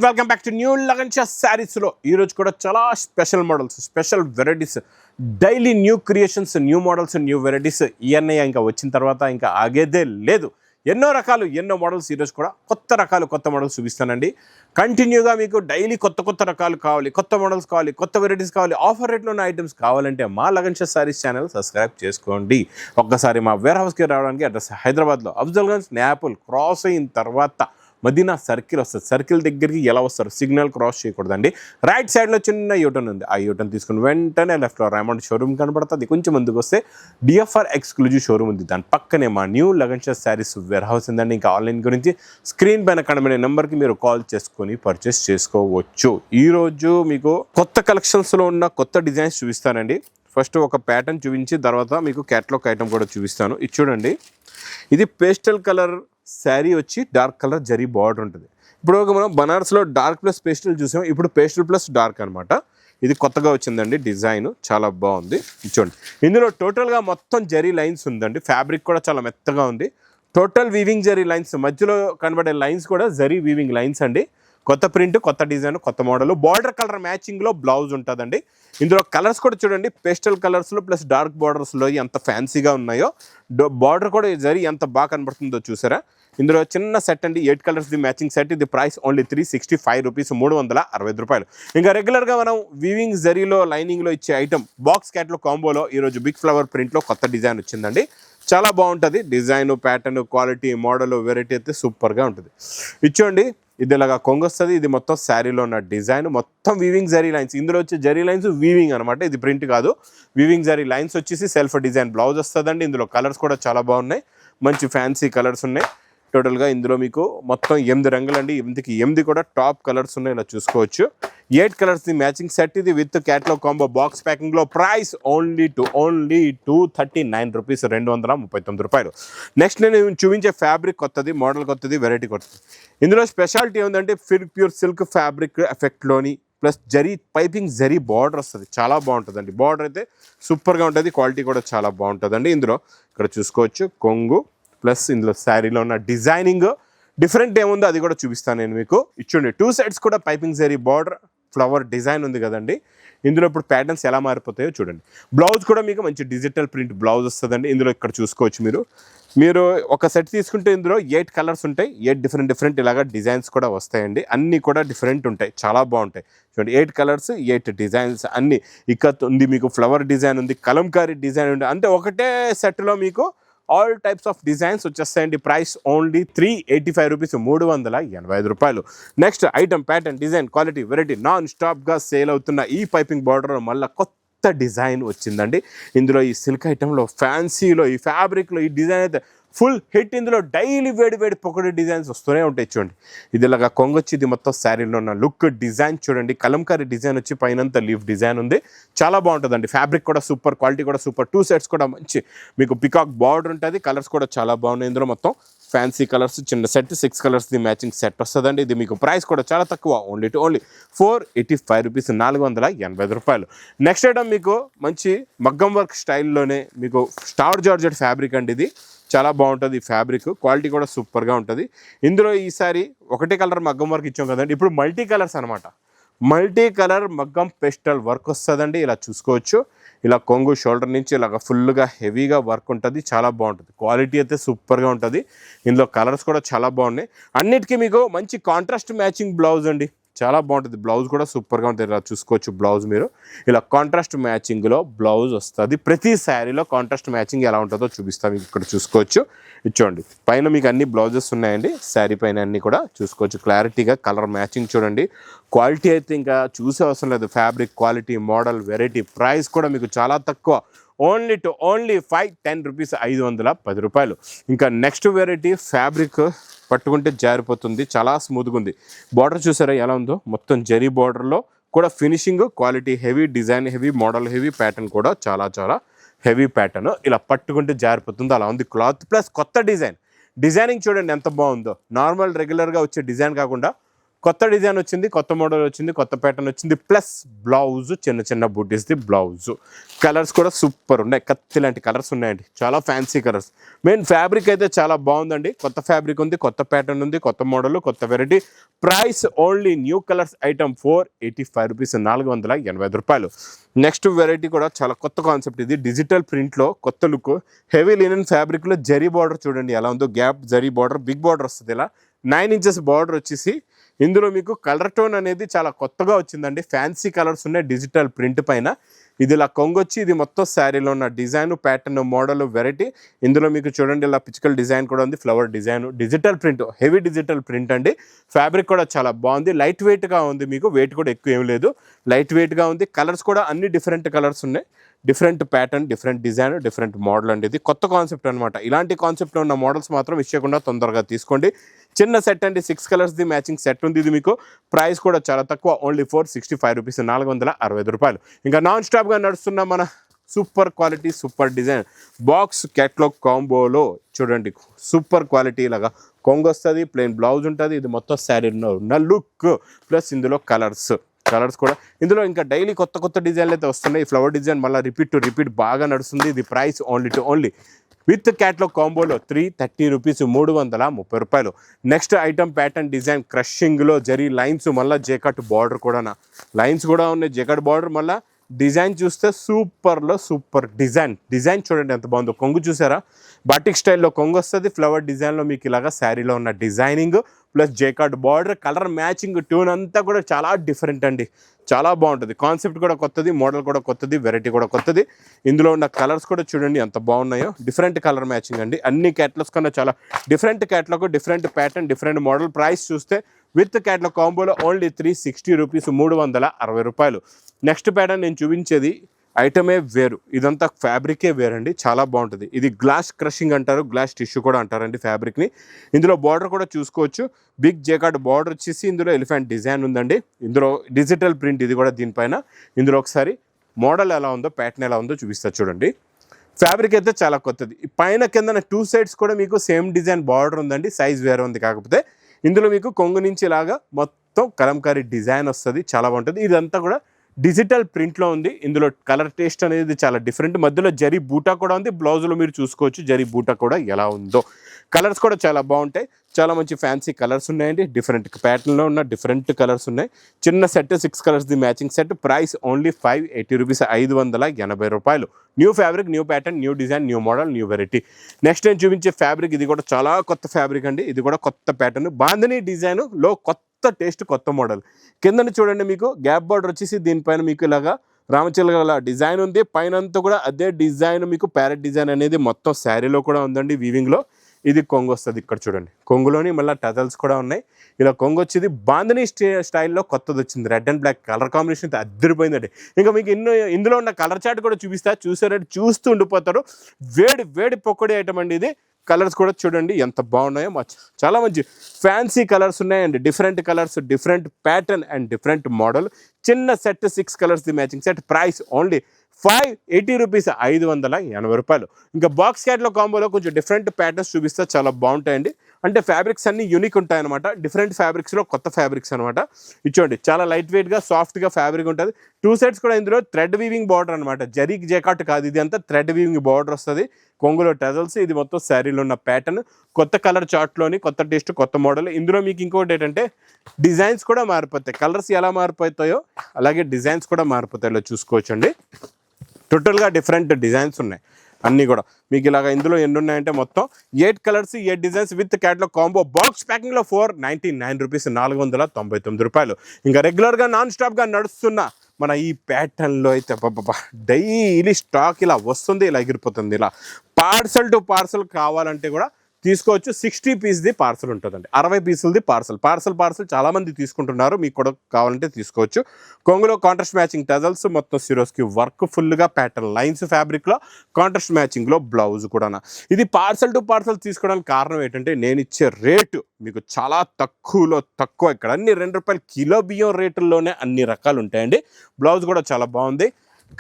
Welcome back to new Lagansha శారీస్లో ఈరోజు కూడా చాలా special models, special varieties, daily new creations, new models, new varieties ఇవన్నీ ఇంకా వచ్చిన తర్వాత ఇంకా ఆగేదే లేదు. ఎన్నో రకాలు, ఎన్నో మోడల్స్. ఈరోజు కూడా కొత్త రకాలు, కొత్త మోడల్స్ చూపిస్తానండి. కంటిన్యూగా మీకు డైలీ కొత్త రకాలు కావాలి, కొత్త మోడల్స్ కావాలి, కొత్త వెరైటీస్ కావాలి, ఆఫర్ రేట్లో ఉన్న ఐటమ్స్ కావాలంటే మా లగన్షా శారీస్ ఛానల్ సబ్స్క్రైబ్ చేసుకోండి. ఒక్కసారి మా వేర్ హౌస్కి రావడానికి అడ్రస్ హైదరాబాద్లో అఫ్జల్గంజ్ నేపుల్ క్రాస్ అయిన తర్వాత మదీనా సర్కిల్ వస్తుంది. సర్కిల్ దగ్గరికి ఎలా వస్తారు? సిగ్నల్ క్రాస్ చేయకూడదండి. రైట్ సైడ్లో చిన్న యూటర్న్ ఉంది. ఆ యూటర్న్ తీసుకుని వెంటనే లెఫ్ట్లో రైమండ్ షోరూమ్ కనబడుతుంది. కొంచెం ముందుకు వస్తే డిఎఫ్ఆర్ ఎక్స్క్లూజివ్ షోరూమ్ ఉంది. దాని పక్కనే మా new Lagansha sarees warehouse ఉందండి. ఇంకా ఆన్లైన్ గురించి స్క్రీన్ పైన కనబడే నెంబర్కి మీరు కాల్ చేసుకొని పర్చేస్ చేసుకోవచ్చు. ఈరోజు మీకు కొత్త కలెక్షన్స్లో ఉన్న కొత్త డిజైన్స్ చూపిస్తానండి. ఫస్ట్ ఒక ప్యాటర్న్ చూపించి తర్వాత మీకు క్యాటలాగ్ ఐటమ్ కూడా చూపిస్తాను. ఇది చూడండి, ఇది పేస్టల్ కలర్ శారీ వచ్చి డార్క్ కలర్ జరీ బార్డర్ ఉంటుంది. ఇప్పుడు మనం బనారస్లో డార్క్ ప్లస్ పేస్టల్ చూసాం, ఇప్పుడు పేస్టల్ ప్లస్ డార్క్ అనమాట. ఇది కొత్తగా వచ్చిందండి డిజైన్, చాలా బాగుంది. చూడండి, ఇందులో టోటల్గా మొత్తం జరీ లైన్స్ ఉందండి. ఫ్యాబ్రిక్ కూడా చాలా మెత్తగా ఉంది. టోటల్ వీవింగ్ జరీ లైన్స్, మధ్యలో కనబడే లైన్స్ కూడా జరీ వీవింగ్ లైన్స్ అండి. కొత్త ప్రింట్, కొత్త డిజైన్, కొత్త మోడల్. బార్డర్ కలర్ మ్యాచింగ్లో బ్లౌజ్ ఉంటుందండి. ఇందులో కలర్స్ కూడా చూడండి, పేస్టల్ కలర్స్లో ప్లస్ డార్క్ బార్డర్స్లో ఎంత ఫ్యాన్సీగా ఉన్నాయో. బార్డర్ కూడా జరీ ఎంత బాగా కనబడుతుందో చూసారా. ఇందులో చిన్న సెట్ అండి, 8 కలర్స్ ది మ్యాచింగ్ సెట్. ఇది ప్రైస్ ఓన్లీ 365 రూపీస్, 360 రూపాయలు. ఇంకా రెగ్యులర్గా మనం వీవింగ్ జరీలో లైనింగ్లో ఇచ్చే ఐటమ్ బాక్స్ క్యాట్లో కాంబోలో ఈరోజు బిగ్ ఫ్లవర్ ప్రింట్లో కొత్త డిజైన్ వచ్చిందండి. చాలా బాగుంటుంది design, pattern, quality, model, variety అయితే సూపర్గా ఉంటుంది. ఇచ్చోండి, ఇది ఇలాగా కొంగొస్తుంది. ఇది మొత్తం శారీలో ఉన్న డిజైన్, మొత్తం వీవింగ్ జరీ లైన్స్. ఇందులో వచ్చే జరీ లైన్స్ వీవింగ్ అనమాట, ఇది ప్రింట్ కాదు. వీవింగ్ జరీ లైన్స్ వచ్చేసి సెల్ఫ్ డిజైన్ బ్లౌజ్ వస్తుందండి. ఇందులో కలర్స్ కూడా చాలా బాగున్నాయి, మంచి ఫ్యాన్సీ కలర్స్ ఉన్నాయి. టోటల్గా ఇందులో మీకు మొత్తం 8 రంగులు అండి. 8 కూడా టాప్ కలర్స్ ఉన్నాయి, ఇలా చూసుకోవచ్చు. 8 కలర్స్ ది మ్యాచింగ్ సెట్. ఇది విత్ క్యాటలాగ్ కాంబో బాక్స్ ప్యాకింగ్లో. ప్రైస్ ఓన్లీ 239 రూపీస్, 239 రూపాయలు. నెక్స్ట్ నేను చూపించే ఫ్యాబ్రిక్ కొత్తది, మోడల్ కొత్తది, వెరైటీ కొత్తది. ఇందులో స్పెషాలిటీ ఏంటంటే ప్యూర్ సిల్క్ ఫ్యాబ్రిక్ ఎఫెక్ట్లోని ప్లస్ జరీ పైపింగ్ జరీ బార్డర్ వస్తుంది. చాలా బాగుంటుందండి. బార్డర్ అయితే సూపర్గా ఉంటుంది, క్వాలిటీ కూడా చాలా బాగుంటుందండి. ఇందులో ఇక్కడ చూసుకోవచ్చు కొంగు ప్లస్ ఇందులో శారీలో ఉన్న డిజైనింగ్ డిఫరెంట్ ఏముందో అది కూడా చూపిస్తాను నేను మీకు. ఇచ్చుండి 2 సైడ్స్ కూడా పైపింగ్ జరీ బార్డర్ ఫ్లవర్ డిజైన్ ఉంది కదండి. ఇందులో ఇప్పుడు ప్యాటర్న్స్ ఎలా మారిపోతాయో చూడండి. బ్లౌజ్ కూడా మీకు మంచి డిజిటల్ ప్రింట్ బ్లౌజ్ వస్తుందండి. ఇందులో ఇక్కడ చూసుకోవచ్చు మీరు ఒక సెట్ తీసుకుంటే ఇందులో 8 కలర్స్ ఉంటాయి. 8 డిఫరెంట్ ఇలాగా డిజైన్స్ కూడా వస్తాయండి. అన్నీ కూడా డిఫరెంట్ ఉంటాయి, చాలా బాగుంటాయి. చూడండి, 8 కలర్స్, 8 డిజైన్స్ అన్నీ. ఇక్కత్ ఉంది, మీకు ఫ్లవర్ డిజైన్ ఉంది, కలంకారీ డిజైన్ ఉంది. అంటే ఒకటే సెట్లో మీకు ఆల్ టైప్స్ ఆఫ్ డిజైన్స్ వచ్చేస్తాయండి. ప్రైస్ ఓన్లీ 385 రూపీస్, 385 రూపాయలు. Next item, pattern, design, quality, variety non స్టాప్గా సేల్ అవుతున్న ఈ పైపింగ్ బార్డర్ మళ్ళీ కొత్త డిజైన్ వచ్చింది. ఇందులో ఈ సిల్క్ ఐటెంలో, ఫ్యాన్సీలో, ఈ ఫ్యాబ్రిక్లో ఈ డిజైన్ అయితే ఫుల్ హిట్. ఇందులో డైలీ వేడి పొగడి డిజైన్స్ వస్తూనే ఉంటాయి. చూడండి, ఇది ఇలాగా కొంగొచ్చి, ఇది మొత్తం శారీలో ఉన్న లుక్ డిజైన్ చూడండి. కలంకారీ డిజైన్ వచ్చి పైనంతా లీఫ్ డిజైన్ ఉంది, చాలా బాగుంటుందండి. ఫ్యాబ్రిక్ కూడా సూపర్, క్వాలిటీ కూడా సూపర్. 2 సెట్స్ కూడా మంచి మీకు పికాక్ బార్డర్ ఉంటుంది. కలర్స్ కూడా చాలా బాగున్నాయి. ఇందులో మొత్తం ఫ్యాన్సీ కలర్స్, చిన్న set 6 colours the matching set వస్తుందండి. ఇది మీకు ప్రైస్ కూడా చాలా తక్కువ, ఓన్లీ 485 రూపీస్, 480 రూపాయలు. నెక్స్ట్ ఐటమ్ మీకు మంచి మగ్గం వర్క్ స్టైల్లోనే మీకు స్టార్ జార్జెట్ ఫ్యాబ్రిక్ అండి. ఇది చాలా బాగుంటుంది. ఫ్యాబ్రిక్ క్వాలిటీ కూడా సూపర్గా ఉంటుంది. ఇందులో ఈసారి ఒకటే కలర్ మగ్గం వర్క్ ఇచ్చాం కదండి, ఇప్పుడు మల్టీ కలర్స్ అనమాట. మల్టీ కలర్ మగ్గం పెస్టల్ వర్క్ వస్తుందండి. ఇలా చూసుకోవచ్చు, ఇలా కొంగు షోల్డర్ నుంచి ఇలాగ ఫుల్గా హెవీగా వర్క్ ఉంటుంది, చాలా బాగుంటుంది. క్వాలిటీ అయితే సూపర్గా ఉంటుంది. ఇందులో కలర్స్ కూడా చాలా బాగున్నాయి. అన్నిటికీ మీకు మంచి కాంట్రాస్ట్ మ్యాచింగ్ బ్లౌజ్ అండి, చాలా బాగుంటుంది. బ్లౌజ్ కూడా సూపర్గా ఉంటుంది. ఇలా చూసుకోవచ్చు, బ్లౌజ్ మీరు ఇలా కాంట్రాస్ట్ మ్యాచింగ్లో బ్లౌజ్ వస్తుంది. ప్రతి శారీలో కాంట్రాస్ట్ మ్యాచింగ్ ఎలా ఉంటుందో చూపిస్తాం. మీకు ఇక్కడ చూసుకోవచ్చు, ఇచ్చోండి పైన మీకు అన్ని బ్లౌజెస్ ఉన్నాయండి. శారీ పైన అన్ని కూడా చూసుకోవచ్చు క్లారిటీగా. కలర్ మ్యాచింగ్ చూడండి. క్వాలిటీ అయితే ఇంకా చూసే అవసరం లేదు. Fabric quality, model, variety. Price కూడా మీకు చాలా తక్కువ, ఓన్లీ 510 రూపీస్, 510 రూపాయలు. ఇంకా నెక్స్ట్ వెరైటీ ఫ్యాబ్రిక్ పట్టుకుంటే జారిపోతుంది, చాలా స్మూత్గా ఉంది. బార్డర్ చూసారా ఎలా ఉందో, మొత్తం జరీ బార్డర్లో కూడా finishing, quality heavy, design heavy, model heavy, pattern కూడా చాలా హెవీ ప్యాటర్న్. ఇలా పట్టుకుంటే జారిపోతుంది, అలా ఉంది క్లాత్. ప్లస్ కొత్త డిజైనింగ్ చూడండి ఎంత బాగుందో. నార్మల్ రెగ్యులర్గా వచ్చే డిజైన్ కాకుండా కొత్త డిజైన్ వచ్చింది, కొత్త మోడల్ వచ్చింది, కొత్త ప్యాటర్న్ వచ్చింది, ప్లస్ బ్లౌజ్ చిన్న చిన్న బూటీస్ది బ్లౌజ్. కలర్స్ కూడా సూపర్ ఉన్నాయి, కత్తి లాంటి కలర్స్ ఉన్నాయండి, చాలా ఫ్యాన్సీ కలర్స్. మెయిన్ ఫ్యాబ్రిక్ అయితే చాలా బాగుందండి, కొత్త ఫ్యాబ్రిక్ ఉంది, కొత్త ప్యాటర్న్ ఉంది, కొత్త మోడల్, కొత్త variety. Price only new colours item 485 rupees, 485 రూపాయలు. నెక్స్ట్ వెరైటీ కూడా చాలా కొత్త కాన్సెప్ట్, ఇది డిజిటల్ ప్రింట్లో కొత్త లుక్. హెవీ లినెన్ ఫ్యాబ్రిక్లో జరీ బార్డర్ చూడండి ఎలా ఉందో, gap zari border, big border వస్తుంది, ఇలా 9 ఇంచెస్ బార్డర్ వచ్చేసి ఇందులో మీకు కలర్ టోన్ అనేది చాలా కొత్తగా వచ్చిందండి, ఫ్యాన్సీ కలర్స్ ఉన్నాయి డిజిటల్ ప్రింట్ పైన. ఇది ఇలా కొంగొచ్చి ఇది మొత్తం శారీలో ఉన్న డిజైన్, ప్యాటర్న్, మోడల్, వెరైటీ. ఇందులో మీకు చూడండి ఇలా పిచికల్ డిజైన్ కూడా ఉంది, flower design, digital print, heavy digital print అండి. ఫ్యాబ్రిక్ కూడా చాలా బాగుంది, లైట్ వెయిట్గా ఉంది, మీకు వెయిట్ కూడా ఎక్కువ ఏం లేదు, లైట్ వెయిట్గా ఉంది. కలర్స్ కూడా అన్ని డిఫరెంట్ కలర్స్ ఉన్నాయి, different pattern, different design, different model అండి. ఇది కొత్త కాన్సెప్ట్ అనమాట. ఇలాంటి కాన్సెప్ట్లో ఉన్న మోడల్స్ మాత్రం ఇచ్చకుండా తొందరగా తీసుకోండి. చిన్న సెట్ అండి, 6 కలర్స్ది మ్యాచింగ్ సెట్ ఉంది. ఇది మీకు ప్రైస్ కూడా చాలా తక్కువ, ఓన్లీ 465 రూపీస్, 465 రూపాయలు. ఇంకా నాన్ స్టాప్గా నడుస్తున్న మన super quality, super design box catalogue కాంబోలో చూడండి, సూపర్ క్వాలిటీ లాగా కొంగు వస్తుంది, ప్లెయిన్ బ్లౌజ్ ఉంటుంది. ఇది మొత్తం శారీలో ఉన్న లుక్, ప్లస్ ఇందులో కలర్స్ కూడా ఇందులో ఇంకా డైలీ కొత్త కొత్త డిజైన్లు అయితే వస్తున్నాయి. ఈ ఫ్లవర్ డిజైన్ మళ్ళీ రిపీట్ బాగా నడుస్తుంది. ఇది ప్రైస్ ఓన్లీ విత్ క్యాట్లాగ్ కాంబోలో 330 రూపీస్, 330 రూపాయలు. నెక్స్ట్ ఐటమ్ ప్యాటర్న్ డిజైన్ క్రషింగ్లో జరీ లైన్స్, మళ్ళీ జేకట్ బార్డర్ కూడా లైన్స్ కూడా ఉన్నాయి, జేకట్ బార్డర్. మళ్ళీ డిజైన్ చూస్తే సూపర్ డిజైన్ చూడండి ఎంత బాగుందో. కొంగు చూసారా, బాటిక్ స్టైల్లో కొంగు వస్తుంది, ఫ్లవర్ డిజైన్లో మీకు ఇలాగా శారీలో ఉన్న designing plus jacquard border, colour matching, tune అంతా కూడా చాలా డిఫరెంట్ అండి, చాలా బాగుంటుంది. కాన్సెప్ట్ కూడా కొత్తది, మోడల్ కూడా కొత్తది, వెరైటీ కూడా కొత్తది. ఇందులో ఉన్న కలర్స్ కూడా చూడండి ఎంత బాగున్నాయో, డిఫరెంట్ కలర్ మ్యాచింగ్ అండి. అన్ని క్యాటలాగ్స్ కన్నా చాలా different catalogue, different pattern, different model. Price చూస్తే విత్ క్యాటలాగ్ కాంబోలో ఓన్లీ 360 రూపీస్, 360 రూపాయలు. నెక్స్ట్ ప్యాటర్న్ నేను చూపించేది ఐటమే వేరు, ఇదంతా ఫ్యాబ్రికే వేరండి, చాలా బాగుంటుంది. ఇది గ్లాస్ క్రషింగ్ అంటారు, గ్లాస్ టిష్యూ కూడా అంటారండి ఫ్యాబ్రిక్ని. ఇందులో బార్డర్ కూడా చూసుకోవచ్చు, బిగ్ జేకార్డ్ బార్డర్ వచ్చేసి ఇందులో ఎలిఫెంట్ డిజైన్ ఉందండి. ఇందులో డిజిటల్ ప్రింట్ ఇది కూడా దీనిపైన. ఇందులో ఒకసారి మోడల్ ఎలా ఉందో, ప్యాటర్న్ ఎలా ఉందో చూపిస్తా చూడండి. ఫ్యాబ్రిక్ అయితే చాలా కొత్తది. పైన కింద 2 సైడ్స్ కూడా మీకు సేమ్ డిజైన్ బార్డర్ ఉందండి, సైజ్ వేరే ఉంది. కాకపోతే ఇందులో మీకు కొంగు నుంచి ఇలాగా మొత్తం కలంకారీ డిజైన్ వస్తుంది, చాలా బాగుంటుంది. ఇదంతా కూడా డిజిటల్ ప్రింట్లో ఉంది. ఇందులో కలర్ టేస్ట్ అనేది చాలా డిఫరెంట్. మధ్యలో జరీ బూటా కూడా ఉంది, బ్లౌజ్లో మీరు చూసుకోవచ్చు జరీ బూటా కూడా ఎలా ఉందో. కలర్స్ కూడా చాలా బాగుంటాయి, చాలా మంచి ఫ్యాన్సీ కలర్స్ ఉన్నాయండి. డిఫరెంట్ ప్యాటర్న్లో ఉన్న డిఫరెంట్ కలర్స్ ఉన్నాయి. చిన్న సెట్ 6 కలర్స్ది matching set. Price only 580 rupees, 580 రూపాయలు. New fabric, new pattern, new design, new model, new variety. Next నేను చూపించే ఫ్యాబ్రిక్ ఇది కూడా చాలా కొత్త ఫ్యాబ్రిక్ అండి. ఇది కూడా కొత్త ప్యాటర్న్, బాందినీ డిజైన్లో కొత్త టేస్ట్, కొత్త మోడల్. కిందని చూడండి మీకు గ్యాప్ బార్డర్ వచ్చేసి దీనిపైన మీకు ఇలాగా రామచిలకల డిజైన్ ఉంది. పైన అంతా కూడా అదే డిజైన్, మీకు ప్యారెట్ డిజైన్ అనేది మొత్తం శారీలో కూడా ఉందండి, వీవింగ్లో. ఇది కొంగు వస్తుంది, ఇక్కడ చూడండి కొంగులోని మళ్ళీ టజల్స్ కూడా ఉన్నాయి. ఇలా కొంగు వచ్చేది బాందినీ స్టైల్లో కొత్తది వచ్చింది, red and black colour combination అయితే అద్దరిపోయిందండి. ఇంకా మీకు ఇందులో ఉన్న కలర్ చార్ట్ కూడా చూపిస్తా, చూసారంటే చూస్తూ ఉండిపోతారు. వేడి పొక్కడి ఐటమ్ అండి ఇది. కలర్స్ కూడా చూడండి ఎంత బాగున్నాయో, చాలా మంచి ఫ్యాన్సీ కలర్స్ ఉన్నాయండి. Different colours, different pattern and different model. చిన్న సెట్ 6 కలర్స్ది matching set. Price only 580 rupees, 580 రూపాయలు. ఇంకా బాక్స్ క్యాట్లో కాంబోలో కొంచెం డిఫరెంట్ ప్యాటర్న్స్ చూపిస్తే చాలా బాగుంటాయండి. అంటే ఫ్యాబ్రిక్స్ అన్నీ యూనిక్ ఉంటాయన్నమాట, డిఫరెంట్ ఫ్యాబ్రిక్స్లో కొత్త ఫ్యాబ్రిక్స్ అనమాట. ఇచ్చోండి చాలా లైట్ వెయిట్గా, సాఫ్ట్గా ఫ్యాబ్రిక్ ఉంటుంది. 2 సైడ్స్ కూడా ఇందులో థ్రెడ్ వీవింగ్ బార్డర్ అనమాట, జరీ జేకాట్ కాదు, ఇది అంతా థ్రెడ్ వీవింగ్ బార్డర్ వస్తుంది. కొంగులో టజల్స్, ఇది మొత్తం శారీలో ఉన్న ప్యాటర్న్, కొత్త కలర్ చార్ట్లోని కొత్త టేస్ట్, కొత్త మోడల్. ఇందులో మీకు ఇంకోటి ఏంటంటే డిజైన్స్ కూడా మారిపోతాయి. కలర్స్ ఎలా మారిపోతాయో అలాగే డిజైన్స్ కూడా మారిపోతాయి, ఇలా చూసుకోవచ్చండి. టోటల్గా డిఫరెంట్ డిజైన్స్ ఉన్నాయి అన్నీ కూడా మీకు ఇలాగ. ఇందులో ఎన్ని ఉన్నాయంటే మొత్తం 8 colours, 8 designs with catalogue combo. Box ప్యాకింగ్లో 499 రూపీస్, 499 రూపాయలు. ఇంకా రెగ్యులర్గా నాన్ స్టాప్గా నడుస్తున్న మన ఈ ప్యాటర్న్లో అయితే డైలీ స్టాక్ ఇలా వస్తుంది, ఇలా ఎగిరిపోతుంది. ఇలా పార్సల్ టు పార్సల్ కావాలంటే కూడా తీసుకోవచ్చు. 60 పీస్ది పార్సల్ ఉంటుందండి, 60 పీసులది పార్సల్ చాలామంది తీసుకుంటున్నారు, మీకు కూడా కావాలంటే తీసుకోవచ్చు. కొంగులో కాంట్రాస్ట్ మ్యాచింగ్ టజల్స్, మొత్తం సిరోస్కి వర్క్ ఫుల్గా ప్యాటర్న్ లైన్స్ ఫ్యాబ్రిక్లో కాంట్రాస్ట్ మ్యాచింగ్లో బ్లౌజ్ కూడా. ఇది పార్సల్ టు పార్సల్ తీసుకోవడానికి కారణం ఏంటంటే నేను ఇచ్చే రేటు మీకు చాలా తక్కువ. ఇక్కడ అన్ని ₹2 కిలో బియ్యం రేటుల్లోనే అన్ని రకాలు ఉంటాయండి. బ్లౌజ్ కూడా చాలా బాగుంది.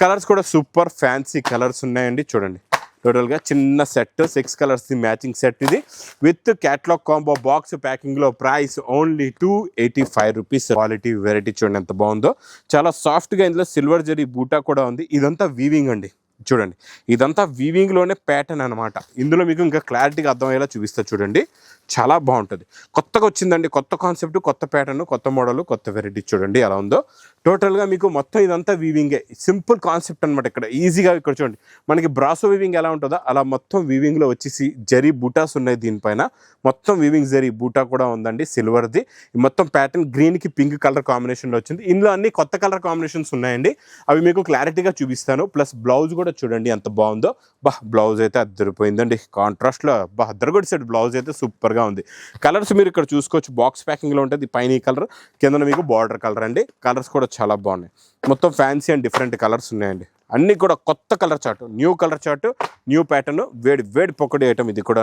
కలర్స్ కూడా సూపర్ ఫ్యాన్సీ కలర్స్ ఉన్నాయండి. చూడండి టోటల్గా చిన్న సెట్ 6 కలర్స్ మ్యాచింగ్ సెట్ ఇది విత్ క్యాట్లాగ్ కాంబో బాక్స్ ప్యాకింగ్లో price only 285 rupees. Quality variety చూడండి ఎంత బాగుందో, చాలా సాఫ్ట్గా. ఇందులో సిల్వర్ జరీ బూటా కూడా ఉంది. ఇదంతా వీవింగ్ అండి, చూడండి ఇదంతా వీవింగ్లోనే ప్యాటర్న్ అనమాట. ఇందులో మీకు ఇంకా క్లారిటీగా అర్థమయ్యేలా చూపిస్తా చూడండి, చాలా బాగుంటుంది. కొత్తగా వచ్చిందండి, కొత్త కాన్సెప్ట్, కొత్త ప్యాటర్న్, కొత్త మోడల్, కొత్త వెరైటీ. చూడండి ఎలా ఉందో. టోటల్గా మీకు మొత్తం ఇదంతా వీవింగే, సింపుల్ కాన్సెప్ట్ అనమాట. ఇక్కడ ఈజీగా ఇక్కడ చూడండి, మనకి బ్రాసో వీవింగ్ ఎలా ఉంటుందో అలా మొత్తం వీవింగ్లో వచ్చేసి జరీ బూటాస్ ఉన్నాయి. దీనిపైన మొత్తం వీవింగ్ జరీ బూటా కూడా ఉందండి, సిల్వర్ది. మొత్తం ప్యాటర్న్ గ్రీన్కి పింక్ కలర్ కాంబినేషన్లో వచ్చింది. ఇందులో అన్ని కొత్త కలర్ కాంబినేషన్స్ ఉన్నాయండి, అవి మీకు క్లారిటీగా చూపిస్తాను. ప్లస్ బ్లౌజ్ కూడా చూడండి ఎంత బాగుందో. బ్లౌజ్ అయితే అద్దరిపోయిందండి, కాంట్రాస్ట్లో అద్దరగొడి సెట్ బ్లౌజ్ అయితే సూపర్గా ఉంది. కలర్స్ మీరు ఇక్కడ చూసుకోవచ్చు, బాక్స్ ప్యాకింగ్లో ఉంటుంది. పైన ఈ కలర్, కింద మీకు బార్డర్ కలర్ అండి. కలర్స్ కూడా చాలా బాగున్నాయి, మొత్తం ఫ్యాన్సీ అండ్ డిఫరెంట్ కలర్స్ ఉన్నాయండి. అన్నీ కూడా కొత్త colour chart, new colour chart, new pattern, వేడి పొక్కడి ఐటమ్. ఇది కూడా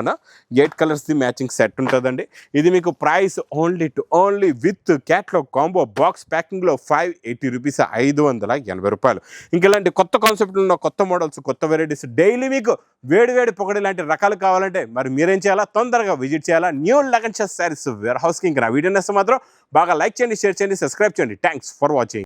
8 కలర్స్ది మ్యాచింగ్ సెట్ ఉంటుందండి. ఇది మీకు price only with catalogue combo box ప్యాకింగ్లో 580 రూపీస్, 580 రూపాయలు. ఇంకెలాంటి కొత్త కాన్సెప్ట్లు ఉన్న కొత్త మోడల్స్, కొత్త వెరైటీస్ డైలీ మీకు వేడి పొక్కడి లాంటి రకాలు కావాలంటే మరి మీరేం చేయాలా, తొందరగా విజిట్ చేయాలా న్యూ లగన్ శారీస్ వేర్ హౌస్కి. ఇంకా నా వీడియో నచ్చితే మాత్రం బాగా లైక్ చేయండి, షేర్ చేయండి, సబ్స్క్రైబ్ చేయండి. Thanks for watching.